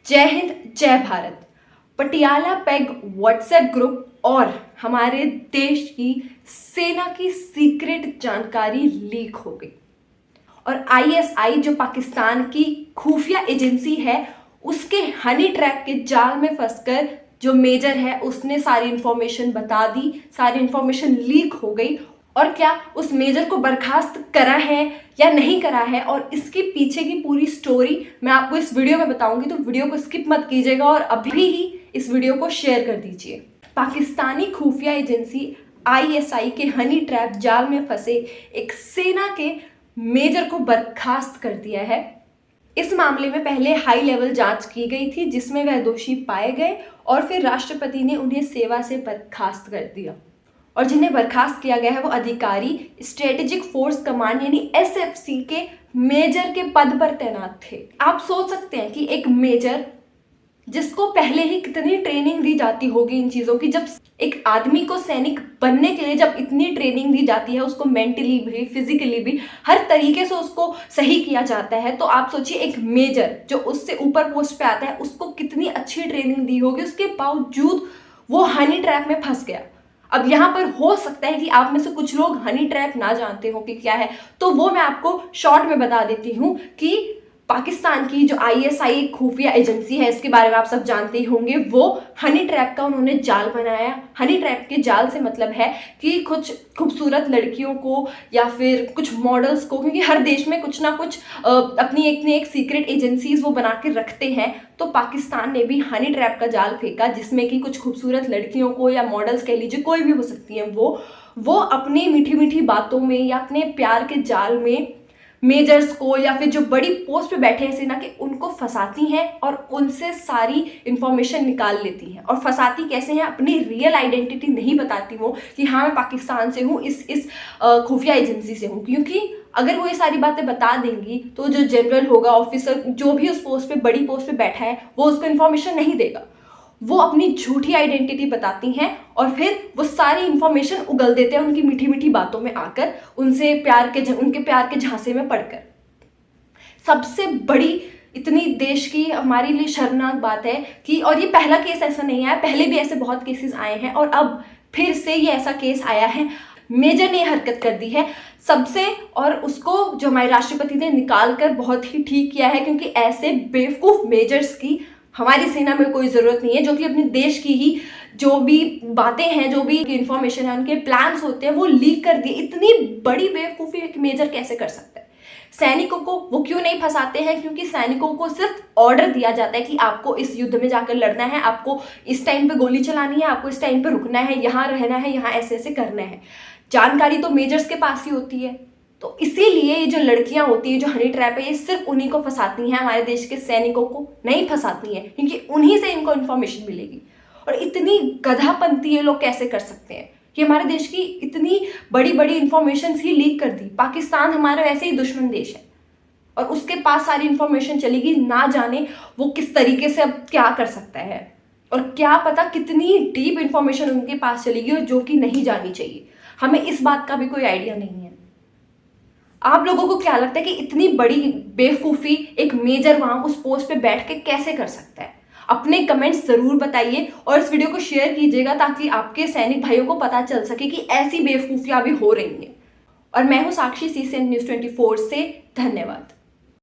जय हिंद, जय Bharat. Patiala peg WhatsApp group और हमारे देश की सेना की सीक्रेट जानकारी लीक हो गई और आईएसआई जो पाकिस्तान की खुफिया एजेंसी है उसके हनी ट्रैप के जाल में फंसकर जो मेजर है उसने सारी इंफॉर्मेशन बता दी, सारी इंफॉर्मेशन लीक हो गई। और क्या उस मेजर को बर्खास्त करा है या नहीं करा है और इसके पीछे की पूरी स्टोरी मैं आपको इस वीडियो में बताऊंगी, तो वीडियो को स्किप मत कीजिएगा और अभी ही इस वीडियो को शेयर कर दीजिए। पाकिस्तानी खुफिया एजेंसी आईएसआई के हनी ट्रैप जाल में फंसे एक सेना के मेजर को बर्खास्त कर दिया है। इस मामले में पहले हाई लेवल जांच की गई थी जिसमें वह दोषी पाए गए और फिर राष्ट्रपति ने उन्हें सेवा से बर्खास्त कर दिया। और जिन्हें बर्खास्त किया गया है वो अधिकारी स्ट्रेटेजिक फोर्स कमांड यानी एसएफसी के मेजर के पद पर तैनात थे। आप सोच सकते हैं कि एक मेजर जिसको पहले ही कितनी ट्रेनिंग दी जाती होगी इन चीज़ों की, जब एक आदमी को सैनिक बनने के लिए जब इतनी ट्रेनिंग दी जाती है, उसको मेंटली भी फिजिकली भी हर तरीके से उसको सही किया जाता है, तो आप सोचिए एक मेजर जो उससे ऊपर पोस्ट पे आता है उसको कितनी अच्छी ट्रेनिंग दी होगी, उसके बावजूद वो हनी ट्रैप में फंस गया। अब यहाँ पर हो सकता है कि आप में से कुछ लोग हनी ट्रैप ना जानते हो कि क्या है, तो वो मैं आपको शॉर्ट में बता देती हूँ कि पाकिस्तान की जो आईएसआई खुफिया एजेंसी है इसके बारे में आप सब जानते ही होंगे। वो हनी ट्रैप का उन्होंने जाल बनाया। हनी ट्रैप के जाल से मतलब है कि कुछ खूबसूरत लड़कियों को या फिर कुछ मॉडल्स को, क्योंकि हर देश में कुछ ना कुछ अपनी एक सीक्रेट एजेंसीज वो बना के रखते हैं, तो पाकिस्तान ने भी हनी ट्रैप का जाल फेंका जिसमें कि कुछ खूबसूरत लड़कियों को या मॉडल्स कह लीजिए, कोई भी हो सकती हैं, वो अपनी मीठी मीठी बातों में या अपने प्यार के जाल में मेजर्स को या फिर जो बड़ी पोस्ट पे बैठे हैं सेना के उनको फंसाती हैं और उनसे सारी इंफॉर्मेशन निकाल लेती हैं। और फंसाती कैसे हैं, अपनी रियल आइडेंटिटी नहीं बताती वो कि हाँ मैं पाकिस्तान से हूँ, इस खुफिया एजेंसी से हूँ, क्योंकि अगर वो ये सारी बातें बता देंगी तो जो जनरल होगा, ऑफिसर जो भी उस पोस्ट पे बड़ी पोस्ट पे बैठा है वो उसको इन्फॉर्मेशन नहीं देगा। वो अपनी झूठी आइडेंटिटी बताती हैं और फिर वो सारी इंफॉर्मेशन उगल देते हैं उनकी मीठी मीठी बातों में आकर, उनके प्यार के झांसे में पड़कर। सबसे बड़ी इतनी देश की हमारे लिए शर्मनाक बात है कि, और ये पहला केस ऐसा नहीं आया, पहले भी ऐसे बहुत केसेस आए हैं और अब फिर से ये ऐसा केस आया है। मेजर ने हरकत कर दी है सबसे, और उसको जो हमारे राष्ट्रपति ने निकाल कर बहुत ही ठीक किया है, क्योंकि ऐसे बेवकूफ़ मेजर्स की हमारी सेना में कोई ज़रूरत नहीं है, जो कि अपने देश की ही जो भी बातें हैं, जो भी इंफॉर्मेशन है, उनके प्लान्स होते हैं वो लीक कर दिए। इतनी बड़ी बेवकूफ़ी एक मेजर कैसे कर सकता है? सैनिकों को वो क्यों नहीं फंसाते हैं? क्योंकि सैनिकों को सिर्फ ऑर्डर दिया जाता है कि आपको इस युद्ध में जाकर लड़ना है, आपको इस टाइम पे गोली चलानी है, आपको इस टाइम पे रुकना है, यहाँ रहना है, यहाँ ऐसे ऐसे करना है। जानकारी तो मेजर्स के पास ही होती है, तो इसीलिए ये जो लड़कियां होती हैं जो हनी ट्रैप है, ये सिर्फ उन्हीं को फंसाती हैं, हमारे देश के सैनिकों को नहीं फंसाती हैं, क्योंकि उन्हीं से इनको इन्फॉर्मेशन मिलेगी। और इतनी गधापंती ये लोग कैसे कर सकते हैं कि हमारे देश की इतनी बड़ी बड़ी इंफॉर्मेशन ही लीक कर दी। पाकिस्तान हमारा वैसे ही दुश्मन देश है और उसके पास सारी इंफॉर्मेशन चलेगी, ना जाने वो किस तरीके से अब क्या कर सकता है, और क्या पता कितनी डीप इंफॉर्मेशन उनके पास चलेगी और जो कि नहीं जानी चाहिए। हमें इस बात का भी कोई आइडिया नहीं है। आप लोगों को क्या लगता है कि इतनी बड़ी बेवकूफ़ी एक मेजर वहां उस पोस्ट पे बैठ के कैसे कर सकता है? अपने कमेंट्स ज़रूर बताइए और इस वीडियो को शेयर कीजिएगा ताकि आपके सैनिक भाइयों को पता चल सके कि ऐसी बेवकूफ़ियां भी हो रही हैं। और मैं हूं साक्षी, CCN News 24 से। धन्यवाद।